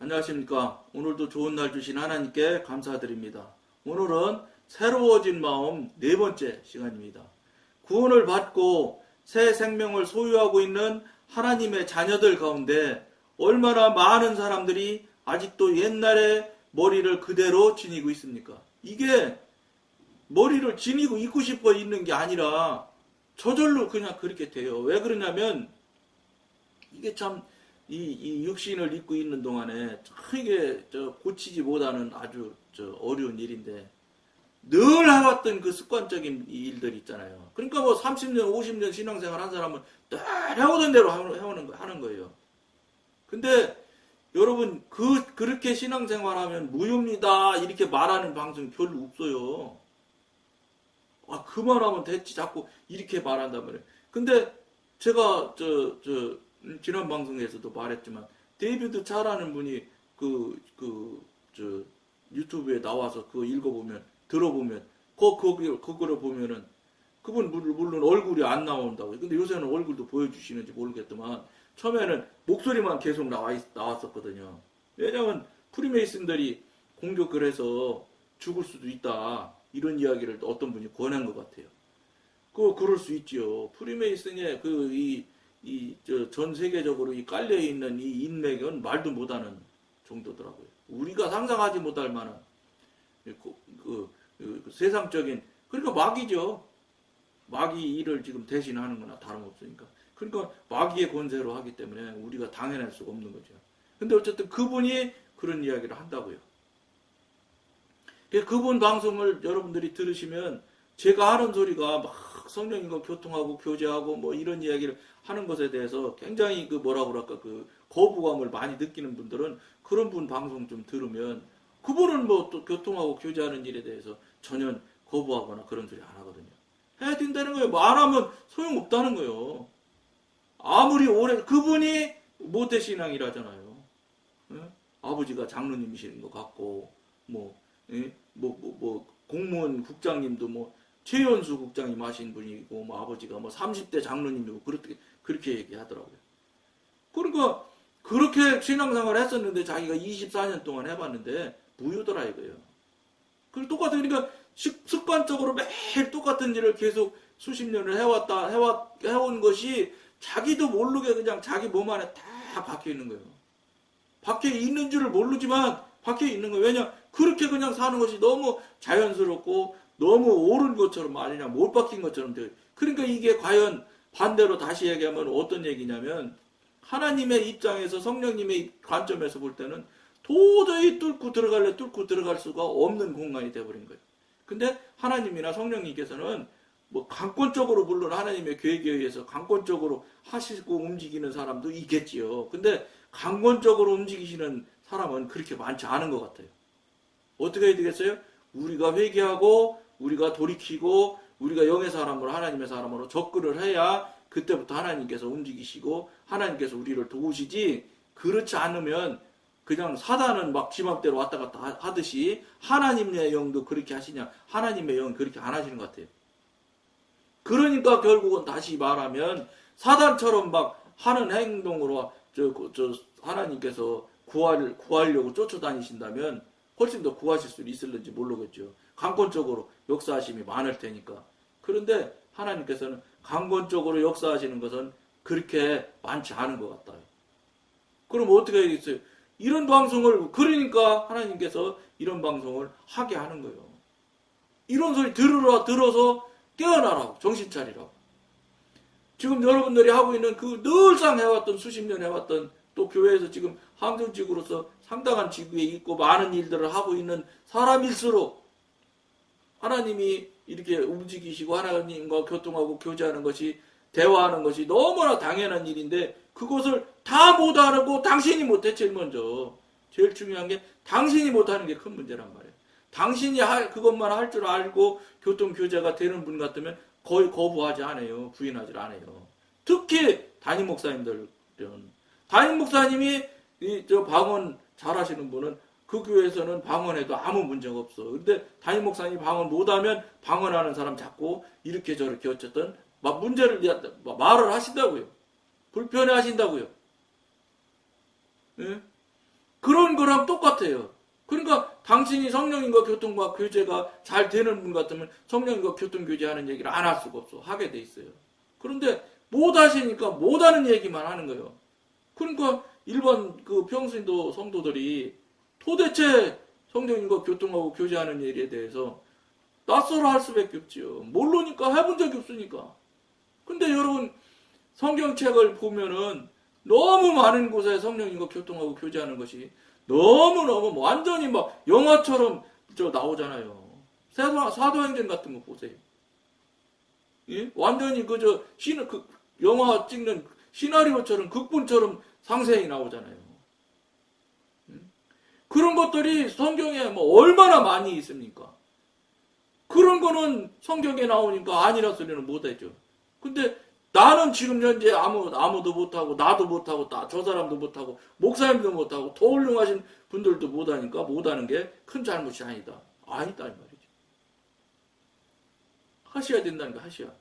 안녕하십니까. 오늘도 좋은 날 주신 하나님께 감사드립니다. 오늘은 새로워진 마음 네 번째 시간입니다. 구원을 받고 새 생명을 소유하고 있는 하나님의 자녀들 가운데 얼마나 많은 사람들이 아직도 옛날의 머리를 그대로 지니고 있습니까? 이게 머리를 지니고 있고 싶어 있는 게 아니라 저절로 그냥 그렇게 돼요. 왜 그러냐면 이게 참 이 육신을 입고 있는 동안에 참 이게 고치지 못하는 아주 어려운 일인데 늘 해왔던 그 습관적인 일들 있잖아요. 그러니까 뭐 30년, 50년 신앙생활 한 사람은 늘 해오던 대로 하는 거예요. 근데 여러분 그렇게 신앙생활하면 무효입니다 이렇게 말하는 방송이 별로 없어요. 아 그만하면 됐지 자꾸 이렇게 말한단 말이에요. 근데 제가 지난 방송에서도 말했지만 데이비드 차라는 분이 유튜브에 나와서 그거 읽어보면 들어보면 그거를 보면은 그분 물론 얼굴이 안 나온다고. 근데 요새는 얼굴도 보여주시는지 모르겠지만 처음에는 목소리만 계속 나왔었거든요. 왜냐면 프리메이슨들이 공격을 해서 죽을 수도 있다 이런 이야기를 어떤 분이 권한 것 같아요. 그럴 수 있지요. 프리메이슨의 전 세계적으로 깔려 있는 이 인맥은 말도 못하는 정도더라고요. 우리가 상상하지 못할 만한 세상적인 그러니까 마귀죠. 마귀 일을 지금 대신하는 거나 다름없으니까. 그러니까 마귀의 권세로 하기 때문에 우리가 당해낼 수가 없는 거죠. 근데 어쨌든 그분이 그런 이야기를 한다고요. 그분 방송을 여러분들이 들으시면 제가 하는 소리가 막 성령님과 교통하고 교제하고 뭐 이런 이야기를 하는 것에 대해서 굉장히 거부감을 많이 느끼는 분들은 그런 분 방송 좀 들으면 그분은 뭐 또 교통하고 교제하는 일에 대해서 전혀 거부하거나 그런 소리 안 하거든요. 해야 된다는 거예요. 뭐 안 하면 소용없다는 거예요. 아무리 오래 그분이 모태신앙이라잖아요. 예? 아버지가 장로님이시는 것 같고 공무원 국장님도 최연수 국장님 하신 분이고 아버지가 30대 장로님이고 그렇게 얘기하더라고요. 그러니까 그렇게 신앙생활을 했었는데 자기가 24년 동안 해봤는데 무효더라 이거예요. 그리고 똑같으니까 습관적으로 매일 똑같은 일을 계속 수십 년을 해온 것이 자기도 모르게 그냥 자기 몸 안에 다 박혀 있는 거예요. 박혀 있는 줄을 모르지만 박혀 있는 거예요. 왜냐 그렇게 그냥 사는 것이 너무 자연스럽고 너무 옳은 것처럼 아니냐 못 박힌 것처럼 돼요. 그러니까 이게 과연 반대로 다시 얘기하면 어떤 얘기냐면 하나님의 입장에서 성령님의 관점에서 볼 때는 도저히 뚫고 들어갈 수가 없는 공간이 되어버린 거예요. 근데 하나님이나 성령님께서는 강권적으로 물론 하나님의 계획에 의해서 강권적으로 하시고 움직이는 사람도 있겠지요. 근데 강권적으로 움직이시는 사람은 그렇게 많지 않은 것 같아요. 어떻게 해야 되겠어요? 우리가 회개하고 우리가 돌이키고 우리가 영의 사람으로 하나님의 사람으로 접근을 해야 그때부터 하나님께서 움직이시고 하나님께서 우리를 도우시지 그렇지 않으면 그냥 사단은 막 지맘대로 왔다 갔다 하듯이 하나님의 영도 그렇게 하시냐 하나님의 영은 그렇게 안 하시는 것 같아요. 그러니까 결국은 다시 말하면 사단처럼 막 하는 행동으로 하나님께서 구하려고 쫓아다니신다면 훨씬 더 구하실 수 있을는지 모르겠죠. 강권적으로 역사하심이 많을 테니까. 그런데 하나님께서는 강권적으로 역사하시는 것은 그렇게 많지 않은 것 같아요. 그럼 어떻게 해야겠어요? 이런 방송을 그러니까 하나님께서 이런 방송을 하게 하는 거예요. 이런 소리 들어서 깨어나라고 정신 차리라고. 지금 여러분들이 하고 있는 늘상 해왔던 수십 년 해왔던 또 교회에서 지금 항정직으로서 상당한 직위에 있고 많은 일들을 하고 있는 사람일수록 하나님이 이렇게 움직이시고 하나님과 교통하고 교제하는 것이 대화하는 것이 너무나 당연한 일인데 그것을 다 못하고 당신이 못해 제일 먼저. 제일 중요한 게 당신이 못하는 게 큰 문제란 말이에요. 당신이 그것만 할 줄 알고 교통교제가 되는 분 같으면 거의 거부하지 않아요. 부인하지 않아요. 특히 담임 목사님들은. 담임 목사님이 방언 잘하시는 분은 그 교회에서는 방언해도 아무 문제가 없어. 근데 담임 목사님이 방언 못하면 방언하는 사람 잡고 이렇게 저렇게 어쨌든 말을 하신다고요. 불편해 하신다고요. 예? 그런 거랑 똑같아요. 그러니까 당신이 성령님과 교통과 교제가 잘 되는 분 같으면 성령님과 교통 교제하는 얘기를 안 할 수가 없어. 하게 돼 있어요. 그런데 못 하시니까 못 하는 얘기만 하는 거예요. 그러니까 일반 그 평신도 성도들이 도대체 성령님과 교통하고 교제하는 일에 대해서 낯설어 할 수밖에 없죠. 모르니까 해본 적이 없으니까. 근데 여러분 성경책을 보면은 너무 많은 곳에 성령님과 교통하고 교제하는 것이 너무너무 완전히 막 영화처럼 나오잖아요. 사도행전 같은 거 보세요. 예? 완전히 영화 찍는 시나리오처럼 극본처럼 상세히 나오잖아요. 그런 것들이 성경에 뭐 얼마나 많이 있습니까? 그런 거는 성경에 나오니까 아니라 소리는 못하죠. 근데 나는 지금 현재 아무도 못하고 나도 못하고 저 사람도 못하고 목사님도 못하고 더 훌륭하신 분들도 못하니까 못하는 게 큰 잘못이 아니다. 아니다 이 말이죠. 하셔야 된다는 거 하셔야.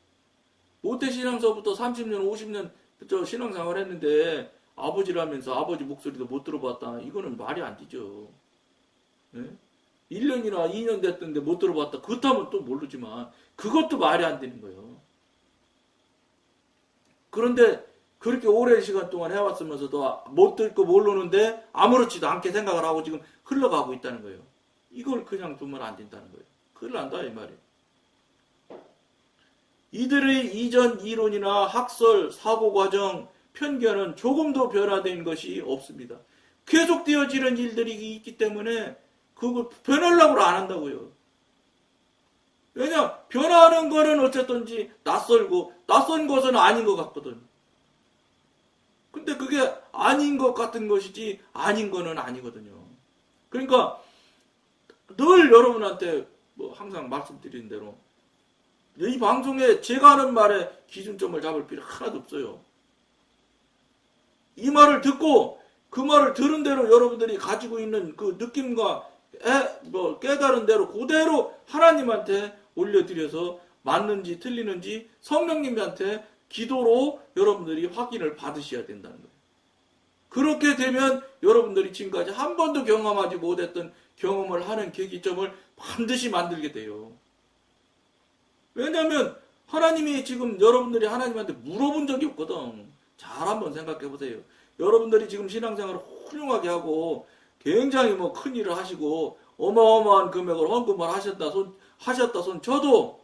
모태신앙서부터 30년 50년 신앙생활 했는데 아버지라면서 아버지 목소리도 못 들어봤다. 이거는 말이 안 되죠. 네? 1년이나 2년 됐던데 못 들어봤다. 그렇다면 또 모르지만 그것도 말이 안 되는 거예요. 그런데 그렇게 오랜 시간 동안 해왔으면서도 못 듣고 모르는데 아무렇지도 않게 생각을 하고 지금 흘러가고 있다는 거예요. 이걸 그냥 두면 안 된다는 거예요. 큰일 난다 이 말이에요. 이들의 이전 이론이나 학설, 사고과정, 편견은 조금도 변화된 것이 없습니다. 계속되어지는 일들이 있기 때문에 그걸 변하려고 안 한다고요. 왜냐? 변화하는 거는 어쨌든지 낯선 것은 아닌 것 같거든. 근데 그게 아닌 것 같은 것이지 아닌 거는 아니거든요. 그러니까 늘 여러분한테 뭐 항상 말씀드리는 대로 이 방송에 제가 하는 말에 기준점을 잡을 필요 하나도 없어요. 이 말을 듣고 그 말을 들은 대로 여러분들이 가지고 있는 그 느낌과 깨달은 대로 그대로 하나님한테 올려드려서 맞는지 틀리는지 성령님한테 기도로 여러분들이 확인을 받으셔야 된다는 거예요. 그렇게 되면 여러분들이 지금까지 한 번도 경험하지 못했던 경험을 하는 계기점을 반드시 만들게 돼요. 왜냐하면 하나님이 지금 여러분들이 하나님한테 물어본 적이 없거든. 잘 한번 생각해 보세요. 여러분들이 지금 신앙생활을 훌륭하게 하고 굉장히 뭐 큰 일을 하시고 어마어마한 금액을 헌금을 하셨다 손 쳐도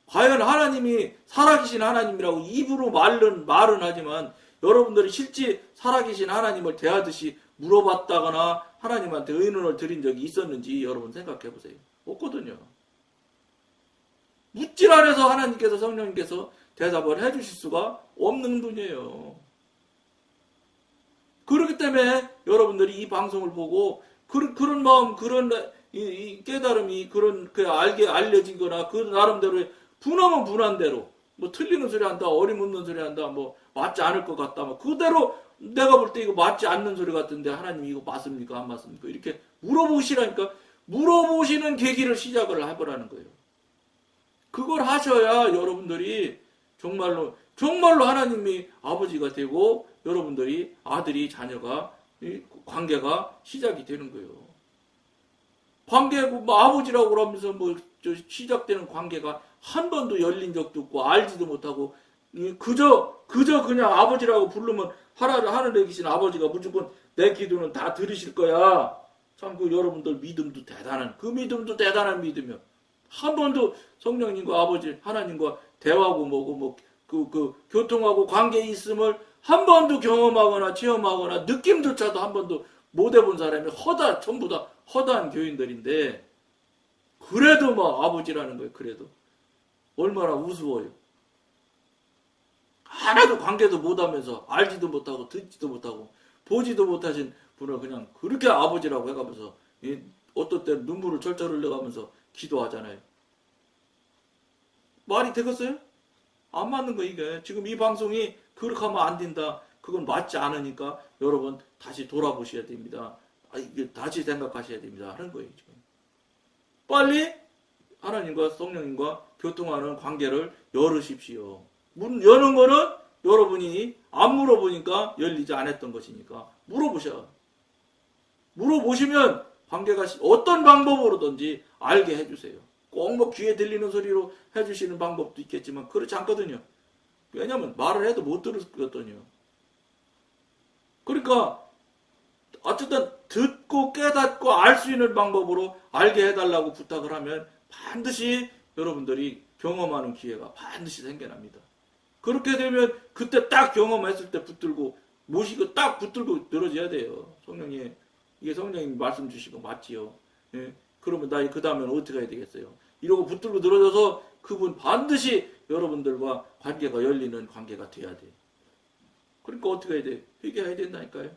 과연 하나님이 살아계신 하나님이라고 입으로 말은 하지만 여러분들이 실제 살아계신 하나님을 대하듯이 물어봤다거나 하나님한테 의논을 드린 적이 있었는지 여러분 생각해 보세요. 없거든요. 묻질 않아서 하나님께서 성령님께서 대답을 해주실 수가 없는 분이에요. 그렇기 때문에 여러분들이 이 방송을 보고 그런 마음, 그런 이 깨달음이 알려지거나 그 나름대로 분하면 분한 대로 뭐 틀리는 소리 한다, 어림없는 소리 한다, 뭐 맞지 않을 것 같다, 뭐 그대로 내가 볼 때 이거 맞지 않는 소리 같은데 하나님 이거 맞습니까, 안 맞습니까? 이렇게 물어보시라니까 물어보시는 계기를 시작을 해보라는 거예요. 그걸 하셔야 여러분들이 정말로 하나님이 아버지가 되고 여러분들이 아들이 자녀가 관계가 시작이 되는 거예요. 뭐 아버지라고 그러면서 시작되는 관계가 한 번도 열린 적도 없고 알지도 못하고 그저 그냥 아버지라고 부르면 하늘에 계신 아버지가 무조건 내 기도는 다 들으실 거야. 참 그 여러분들 믿음도 대단한 믿음이요. 한 번도 성령님과 아버지 하나님과 대화하고 교통하고 관계에 있음을 한 번도 경험하거나 체험하거나 느낌조차도 한 번도 못 해본 사람이 전부 다 허다한 교인들인데 그래도 아버지라는 거예요. 그래도 얼마나 우스워요. 하나도 관계도 못하면서 알지도 못하고 듣지도 못하고 보지도 못하신 분을 그냥 그렇게 아버지라고 해가면서 어떤 때 눈물을 철철 흘려가면서 기도하잖아요. 말이 되겠어요? 안 맞는 거 이게. 지금 이 방송이 그렇게 하면 안 된다. 그건 맞지 않으니까 여러분 다시 돌아보셔야 됩니다. 이게 다시 생각하셔야 됩니다. 하는 거예요. 지금. 빨리 하나님과 성령님과 교통하는 관계를 열으십시오. 문 여는 거는 여러분이 안 물어보니까 열리지 않았던 것이니까 물어보셔. 물어보시면 관계가 어떤 방법으로든지 알게 해주세요. 꼭 뭐 귀에 들리는 소리로 해주시는 방법도 있겠지만 그렇지 않거든요. 왜냐면 말을 해도 못 들었거든요. 그러니까 어쨌든 듣고 깨닫고 알 수 있는 방법으로 알게 해달라고 부탁을 하면 반드시 여러분들이 경험하는 기회가 반드시 생겨납니다. 그렇게 되면 그때 딱 경험했을 때 붙들고 모시고 딱 붙들고 늘어져야 돼요. 성령님, 이게 성령님 말씀 주시고 맞지요. 예? 그러면 나 그 다음에는 어떻게 해야 되겠어요? 이러고 붙들고 늘어져서 그분 반드시 여러분들과 관계가 열리는 관계가 돼야 돼. 그러니까 어떻게 해야 돼? 회개해야 된다니까요.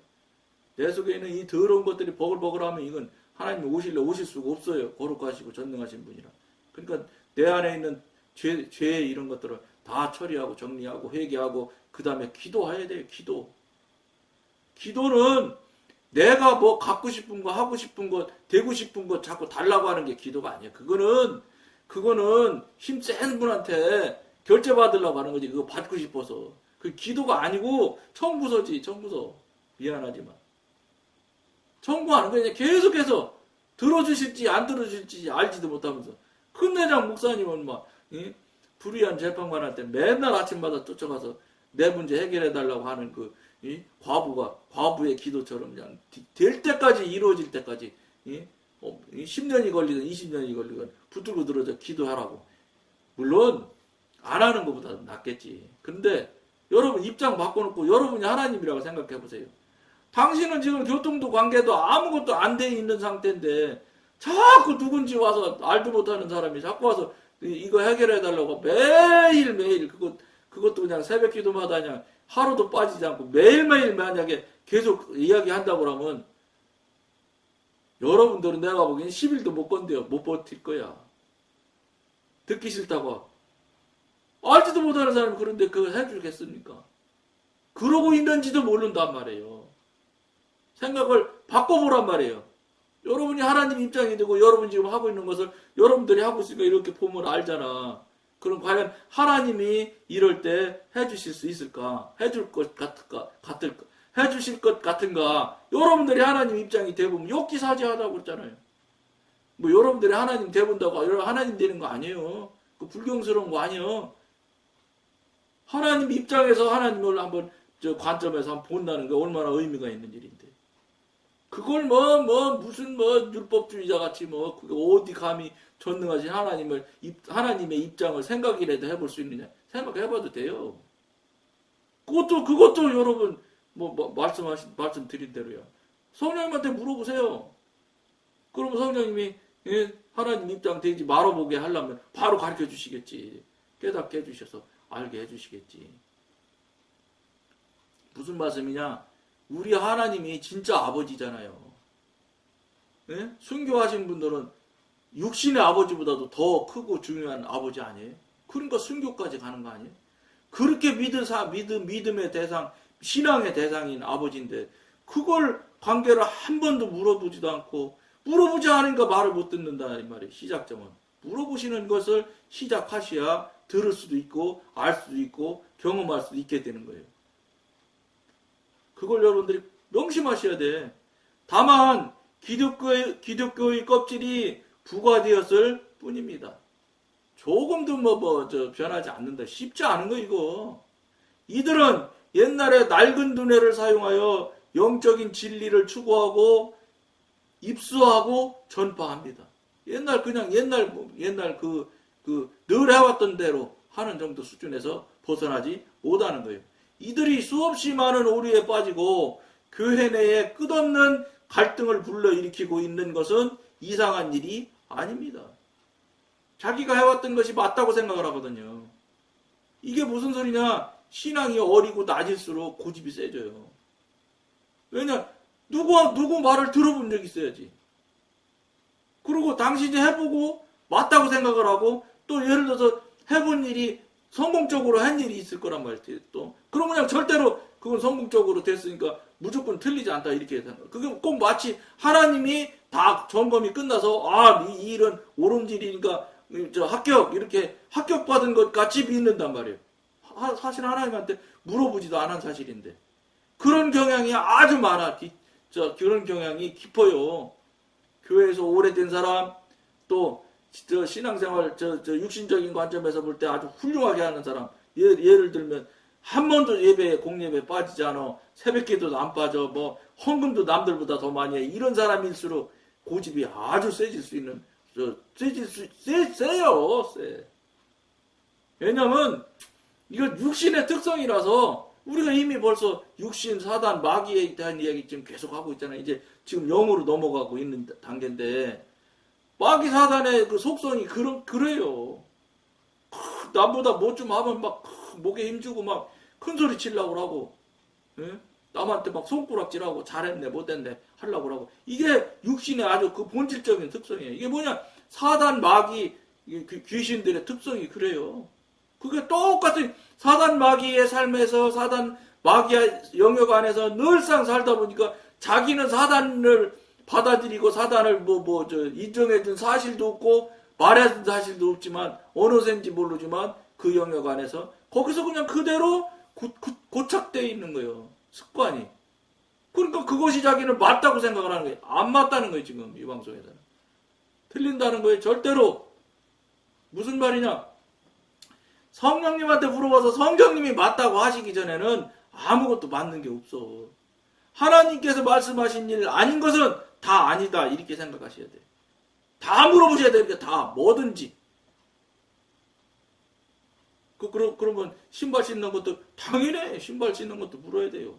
내 속에 있는 이 더러운 것들이 버글버글하면 이건 하나님이 오실 수가 없어요. 거룩하시고 전능하신 분이라. 그러니까 내 안에 있는 죄 이런 것들을 다 처리하고 정리하고 회개하고 그 다음에 기도해야 돼요. 기도는 내가 뭐 갖고 싶은 거 하고 싶은 거 되고 싶은 거 자꾸 달라고 하는 게 기도가 아니에요. 그거는 힘센 분한테 결제 받으려고 하는 거지. 그거 받고 싶어서. 그 기도가 아니고 청구서지. 청구서. 미안하지만 청구하는 거예요. 계속해서 들어주실지 안 들어주실지 알지도 못하면서 큰내장 목사님은 막 불의한 재판관 할 때 맨날 아침마다 쫓아가서 내 문제 해결해 달라고 하는 그 과부의 기도처럼 그냥 될 때까지 이루어질 때까지 10년이 걸리든 20년이 걸리든 붙들고 들어져 기도하라고. 물론 안 하는 것보다 낫겠지. 근데 여러분 입장 바꿔놓고 여러분이 하나님이라고 생각해 보세요. 당신은 지금 교통도 관계도 아무것도 안 돼 있는 상태인데 자꾸 누군지 와서 알도 못하는 사람이 자꾸 와서 이거 해결해 달라고 매일매일 그것도 그냥 새벽 기도마다 그냥 하루도 빠지지 않고 매일매일 만약에 계속 이야기한다고 그러면 여러분들은 내가 보기엔 10일도 못 건데요. 못 버틸 거야. 듣기 싫다고. 알지도 못하는 사람이 그런데 그걸 해주겠습니까? 그러고 있는지도 모른단 말이에요. 생각을 바꿔보란 말이에요. 여러분이 하나님 입장이 되고 여러분이 지금 하고 있는 것을 여러분들이 하고 있으니까 이렇게 보면 알잖아. 그럼 과연 하나님이 이럴 때 해주실 수 있을까? 해줄 것 같을까? 해주실 것 같은가? 여러분들이 하나님 입장이 돼보면 역기사지하다고 그랬잖아요. 뭐 여러분들이 하나님 돼본다고 하나님 되는 거 아니에요. 그 불경스러운 거 아니에요. 하나님 입장에서 하나님을 한번 관점에서 한번 본다는 게 얼마나 의미가 있는 일인데. 그걸 무슨 율법주의자 같이 그게 어디 감히 전능하신 하나님의 입장을 생각이라도 해볼 수 있느냐. 생각해봐도 돼요. 그것도 여러분, 말씀드린 대로요. 성령님한테 물어보세요. 그러면 성령님이, 하나님 입장 되지 말아보게 하려면 바로 가르쳐 주시겠지. 깨닫게 해주셔서 알게 해주시겠지. 무슨 말씀이냐? 우리 하나님이 진짜 아버지잖아요. 네? 순교하신 분들은 육신의 아버지보다도 더 크고 중요한 아버지 아니에요? 그러니까 순교까지 가는 거 아니에요? 그렇게 믿음의 대상, 신앙의 대상인 아버지인데 그걸 관계를 한 번도 물어보지도 않고 물어보지 않으니까 말을 못 듣는다 이 말이에요. 시작점은. 물어보시는 것을 시작하셔야 들을 수도 있고 알 수도 있고 경험할 수도 있게 되는 거예요. 그걸 여러분들이 명심하셔야 돼. 다만 기독교의 껍질이 부과되었을 뿐입니다. 조금도 변하지 않는다. 쉽지 않은 거 이거. 이들은 옛날에 낡은 두뇌를 사용하여 영적인 진리를 추구하고 입수하고 전파합니다. 옛날 늘 해왔던 대로 하는 정도 수준에서 벗어나지 못하는 거예요. 이들이 수없이 많은 오류에 빠지고 교회 내에 끝없는 갈등을 불러일으키고 있는 것은 이상한 일이 아닙니다. 자기가 해왔던 것이 맞다고 생각을 하거든요. 이게 무슨 소리냐? 신앙이 어리고 낮을수록 고집이 세져요. 왜냐? 누구 말을 들어본 적이 있어야지. 그리고 당신이 해보고 맞다고 생각을 하고 또 예를 들어서 해본 일이 성공적으로 한 일이 있을 거란 말이에요. 또 그럼 그냥 절대로 그건 성공적으로 됐으니까 무조건 틀리지 않다 이렇게 생각. 그게 꼭 마치 하나님이 다 점검이 끝나서 이 일은 옳은 일이니까 합격 이렇게 합격받은 것 같이 믿는단 말이에요. 사실 하나님한테 물어보지도 않은 사실인데 그런 경향이 아주 많아. 그런 경향이 깊어요. 교회에서 오래된 사람, 또 신앙생활 육신적인 관점에서 볼 때 아주 훌륭하게 하는 사람, 예를 들면 한 번도 예배에 공예배에 빠지지 않아, 새벽기도도 안 빠져, 뭐 헌금도 남들보다 더 많이 해, 이런 사람일수록 고집이 아주 세질 수 있는, 세요. 왜냐면 이거 육신의 특성이라서 우리가 이미 벌써 육신, 사단, 마귀에 대한 이야기 지금 계속 하고 있잖아요. 이제 지금 영으로 넘어가고 있는 단계인데, 마귀 사단의 그 속성이 그래요. 남보다 뭐 좀 하면 막 목에 힘주고 막 큰 소리 치려고 하고, 예? 남한테 막 손가락질하고 잘했네 못했네 하려고 하고, 이게 육신의 아주 그 본질적인 특성이에요. 이게 뭐냐, 사단, 마귀, 귀신들의 특성이 그래요. 그게 똑같은 사단 마귀의 삶에서, 사단 마귀의 영역 안에서 늘상 살다 보니까 자기는 사단을 받아들이고 사단을 인정해준 사실도 없고 말해준 사실도 없지만, 어느샌지 모르지만 그 영역 안에서 거기서 그냥 그대로 고착되어 있는 거예요. 습관이. 그러니까 그것이 자기는 맞다고 생각을 하는 거예요. 안 맞다는 거예요. 지금 이 방송에서는 틀린다는 거예요. 절대로. 무슨 말이냐, 성령님한테 물어봐서 성령님이 맞다고 하시기 전에는 아무것도 맞는 게 없어. 하나님께서 말씀하신 일 아닌 것은 다 아니다, 이렇게 생각하셔야 돼요. 다 물어보셔야 됩니다. 다, 뭐든지. 그러면 신발 신는 것도 당연히 신발 신는 것도 물어야 돼요.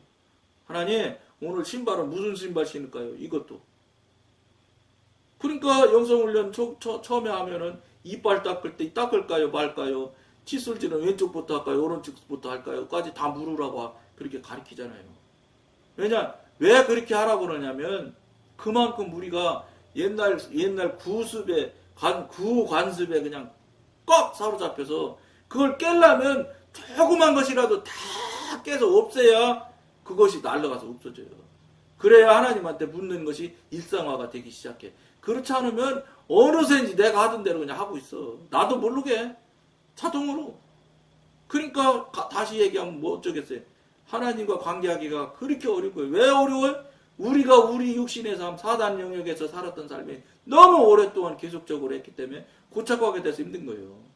하나님, 오늘 신발은 무슨 신발 신을까요? 이것도. 그러니까 영성훈련 처음에 하면은 이빨 닦을 때 닦을까요 말까요? 칫솔질은 왼쪽부터 할까요 오른쪽부터 할까요? 까지 다 물으라고 그렇게 가르치잖아요. 왜 그렇게 하라고 그러냐면, 그만큼 우리가 옛날 구관습에 그냥 꽉 사로잡혀서, 그걸 깨려면 조그만 것이라도 다 깨서 없애야 그것이 날아가서 없어져요. 그래야 하나님한테 묻는 것이 일상화가 되기 시작해. 그렇지 않으면 어느새인지 내가 하던 대로 그냥 하고 있어. 나도 모르게 자동으로. 그러니까 다시 얘기하면 뭐 어쩌겠어요. 하나님과 관계하기가 그렇게 어려운 거예요. 왜 어려워요? 우리가 우리 육신의 삶, 사단 영역에서 살았던 삶이 너무 오랫동안 계속적으로 했기 때문에 고착하게 돼서 힘든 거예요.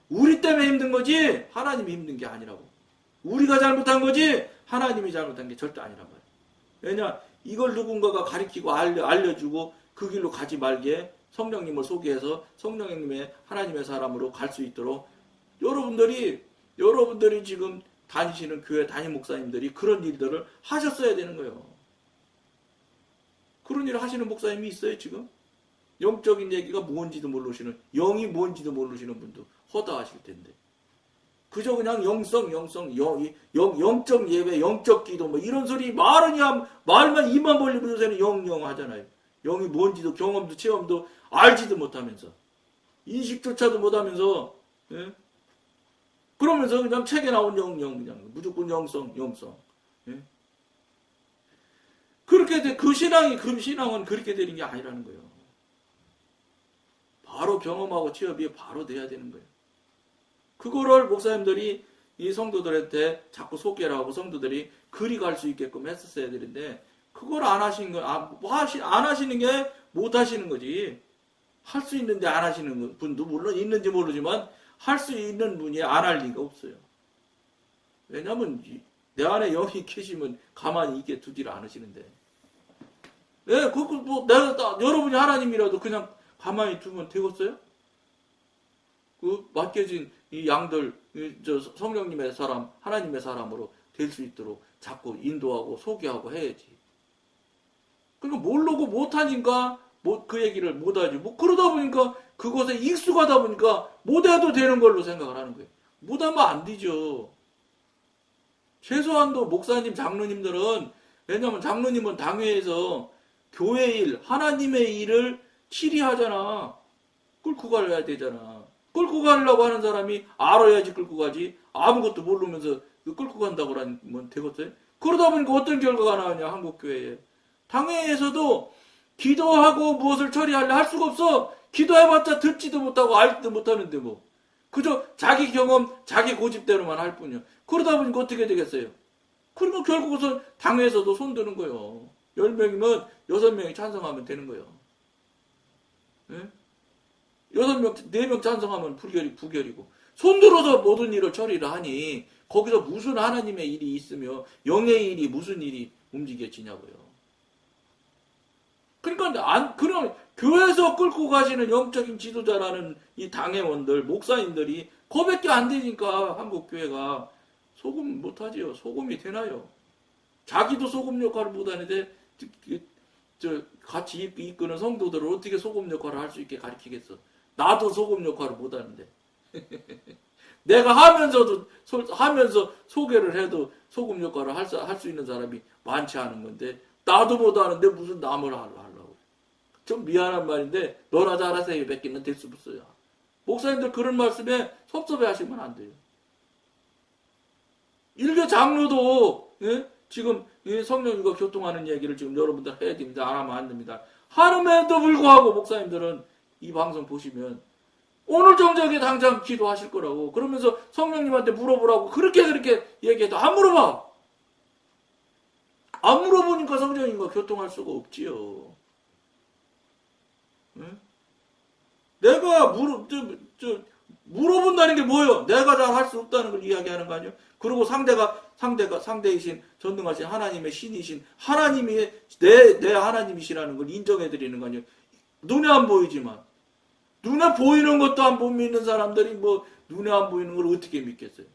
우리 때문에 힘든 거지 하나님이 힘든 게 아니라고. 우리가 잘못한 거지 하나님이 잘못한 게 절대 아니란 말이에요. 왜냐, 이걸 누군가가 가르치고 알려주고 그 길로 가지 말게 성령님을 소개해서 성령님의 하나님의 사람으로 갈 수 있도록 여러분들이 지금 다니시는 교회 담임 목사님들이 그런 일들을 하셨어야 되는 거예요. 그런 일을 하시는 목사님이 있어요 지금? 영적인 얘기가 뭔지도 모르시는, 영이 뭔지도 모르시는 분도 허다하실 텐데, 그저 그냥 영적 예배, 영적 기도 뭐 이런 소리 말만 입만 벌리면 요새는 영 하잖아요. 영이 뭔지도 경험도 체험도 알지도 못하면서, 인식조차도 못하면서, 예? 그러면서 그냥 책에 나온 그냥 무조건 영성. 예? 그렇게 그 신앙은 그렇게 되는 게 아니라는 거예요. 바로 경험하고 취업이 바로 돼야 되는 거예요. 그거를 목사님들이 이 성도들한테 자꾸 소개를 하고 성도들이 그리 갈 수 있게끔 했었어야 되는데, 그걸 안 하시는 안 하시는 게 못 하시는 거지. 할 수 있는데 안 하시는 분도 물론 있는지 모르지만, 할 수 있는 분이 안 할 리가 없어요. 왜냐면 내 안에 영이 계시면 가만히 있게 두지를 않으시는데. 예, 여러분이 하나님이라도 그냥 가만히 두면 되겠어요? 맡겨진 이 양들, 성령님의 사람, 하나님의 사람으로 될 수 있도록 자꾸 인도하고 소개하고 해야지. 그러니까 모르고 못하니까 그 얘기를 못하지. 그러다 보니까 그것에 익숙하다 보니까 못해도 되는 걸로 생각을 하는 거예요. 못하면 안 되죠. 최소한도 목사님, 장로님들은, 왜냐면 장로님은 당회에서 교회 일, 하나님의 일을 치리하잖아. 끌고 가야 되잖아. 끌고 가려고 하는 사람이 알아야지 끌고 가지. 아무것도 모르면서 끌고 간다고 하면 되겠어요? 그러다 보니까 어떤 결과가 나오냐, 한국교회에. 당회에서도 기도하고 무엇을 처리하려 할 수가 없어. 기도해봤자 듣지도 못하고 알지도 못하는데 뭐. 그저 자기 경험, 자기 고집대로만 할 뿐이야. 그러다 보니까 어떻게 되겠어요? 그러니까 결국은 당회에서도 손드는 거예요. 10명이면 6명이 찬성하면 되는 거예요. 예? 4명 찬성하면 부결이고. 손들어서 모든 일을 처리를 하니 거기서 무슨 하나님의 일이 있으며 영의 일이 무슨 일이 움직여지냐고요. 그러니까 그럼 교회에서 끌고 가시는 영적인 지도자라는 이 당회원들, 목사님들이 그거밖에 안 되니까 한국 교회가 소금 못하지요. 소금이 되나요? 자기도 소금 역할을 못하는데 같이 이끄는 성도들을 어떻게 소금 역할을 할 수 있게 가르치겠어? 나도 소금 역할을 못하는데. 내가 하면서 소개를 해도 소금 역할을 할 수 있는 사람이 많지 않은 건데 나도 못하는데 무슨 남을 하려고. 좀 미안한 말인데 너나 잘하세요 뺏기는 될 수 없어요. 목사님들 그런 말씀에 섭섭해하시면 안 돼요. 일개 장로도 지금 성령님과 교통하는 얘기를 지금 여러분들 해야 됩니다. 안 하면 안 됩니다. 하는데도 불구하고 목사님들은 이 방송 보시면 오늘 정적에 당장 기도하실 거라고 그러면서 성령님한테 물어보라고 그렇게 얘기해도 안 물어봐. 안 물어보니까 성령님과 교통할 수가 없지요. 응? 내가 물어본다는 게 뭐예요? 내가 잘 할 수 없다는 걸 이야기하는 거 아니에요? 그리고 상대이신 전능하신 하나님의 신이신 하나님이 내 하나님이시라는 걸 인정해 드리는 거 아니에요? 눈에 안 보이지만 눈에 보이는 것도 안 못 믿는 사람들이 뭐 눈에 안 보이는 걸 어떻게 믿겠어요?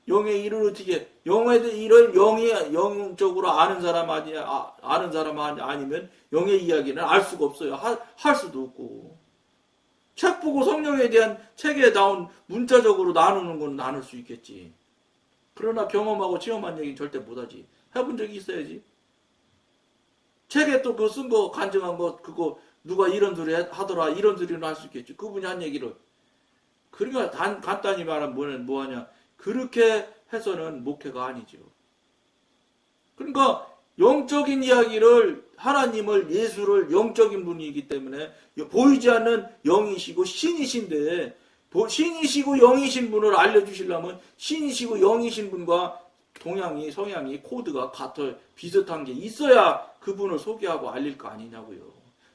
영의 일을 어떻게 영의 일을 영적으로 아는 사람 아니면 영의 이야기는 알 수가 없어요. 할 수도 없고 책 보고 성령에 대한 책에 나온 문자적으로 나누는 건 나눌 수 있겠지. 그러나 경험하고 체험한 얘기는 절대 못하지. 해본 적이 있어야지. 책에 또 그 쓴 거 간증한 거 그거 누가 이런 소리 하더라 이런 소리는 할 수 있겠지. 그분이 한 얘기를. 그러니까 간단히 말하면 뭐하냐. 그렇게 해서는 목회가 아니죠. 그러니까 영적인 이야기를 하나님을 예수를 영적인 분이기 때문에 보이지 않는 영이시고 신이신데 신이시고 영이신 분을 알려주시려면 신이시고 영이신 분과 동향이 성향이 코드가 같아 비슷한 게 있어야 그분을 소개하고 알릴 거 아니냐고요.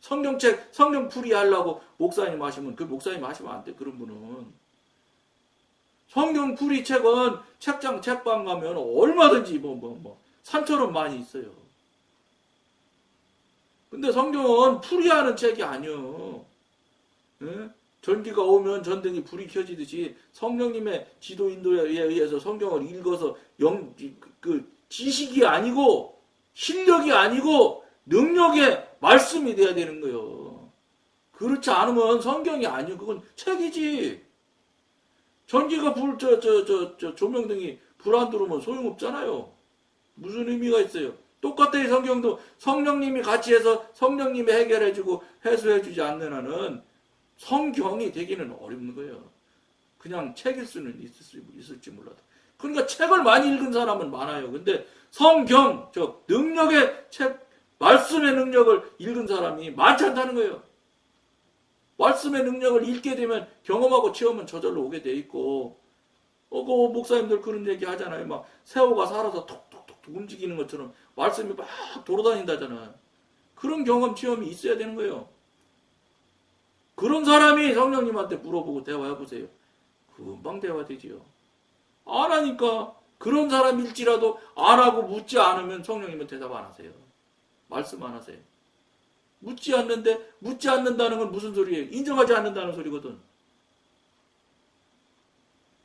성경책 성경 풀이 하려고 목사님 하시면 그 목사님 하시면 안 돼. 그런 분은 성경 풀이 책은 책방 가면 얼마든지 산처럼 많이 있어요. 근데 성경은 풀이하는 책이 아니요. 예? 전기가 오면 전등이 불이 켜지듯이 성령님의 지도 인도에 의해서 성경을 읽어서 지식이 아니고 실력이 아니고 능력의 말씀이 돼야 되는 거예요. 그렇지 않으면 성경이 아니요. 그건 책이지. 전기가 조명등이 불 안 들어오면 소용없잖아요. 무슨 의미가 있어요? 똑같아요. 성경도 성령님이 같이 해서 성령님이 해결해주고 해소해주지 않는 한은 성경이 되기는 어렵는 거예요. 그냥 책일 수는 있을지 몰라도. 그러니까 책을 많이 읽은 사람은 많아요. 근데 성경, 능력의 책, 말씀의 능력을 읽은 사람이 많지 않다는 거예요. 말씀의 능력을 읽게 되면 경험하고 체험은 저절로 오게 돼 있고, 그 목사님들 그런 얘기 하잖아요. 막 새우가 살아서 톡톡톡 움직이는 것처럼 말씀이 막 돌아다닌다잖아. 그런 경험 체험이 있어야 되는 거예요. 그런 사람이 성령님한테 물어보고 대화해보세요. 금방 대화되지요. 안 하니까 그런 사람일지라도 안 하고 묻지 않으면 성령님은 대답 안 하세요. 말씀 안 하세요. 묻지 않는다는 건 무슨 소리예요? 인정하지 않는다는 소리거든.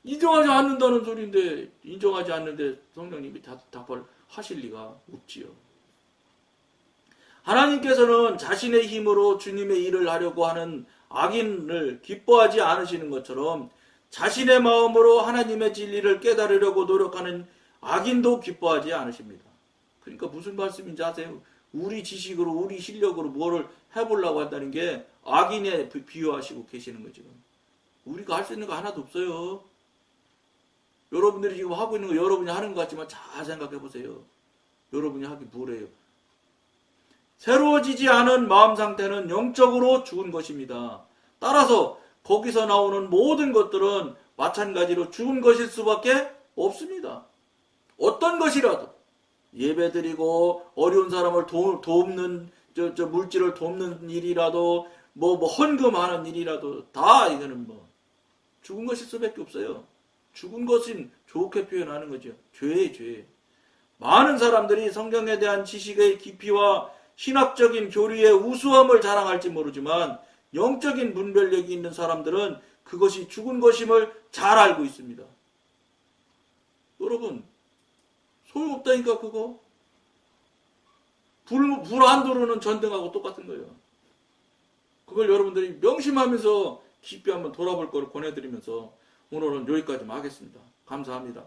인정하지 않는다는 소리인데 인정하지 않는데 성령님이 답을 하실 리가 없지요. 하나님께서는 자신의 힘으로 주님의 일을 하려고 하는 악인을 기뻐하지 않으시는 것처럼 자신의 마음으로 하나님의 진리를 깨달으려고 노력하는 악인도 기뻐하지 않으십니다. 그러니까 무슨 말씀인지 아세요? 우리 지식으로 우리 실력으로 뭐를 해보려고 한다는 게 악인에 비유하시고 계시는 거죠. 우리가 할 수 있는 거 하나도 없어요. 여러분들이 지금 하고 있는 거 여러분이 하는 것 같지만 잘 생각해 보세요. 여러분이 하기 뭐래요? 새로워지지 않은 마음 상태는 영적으로 죽은 것입니다. 따라서 거기서 나오는 모든 것들은 마찬가지로 죽은 것일 수밖에 없습니다. 어떤 것이라도 예배드리고 어려운 사람을 돕는 저 물질을 돕는 일이라도 뭐 헌금하는 일이라도 다 이거는 뭐 죽은 것일 수밖에 없어요. 죽은 것은 좋게 표현하는 거죠. 죄에 죄. 많은 사람들이 성경에 대한 지식의 깊이와 신학적인 교리의 우수함을 자랑할지 모르지만 영적인 분별력이 있는 사람들은 그것이 죽은 것임을 잘 알고 있습니다. 여러분 소용없다니까 그거. 불 안 들어오는 전등하고 똑같은 거예요. 그걸 여러분들이 명심하면서 깊이 한번 돌아볼 거를 권해드리면서 오늘은 여기까지만 하겠습니다. 감사합니다.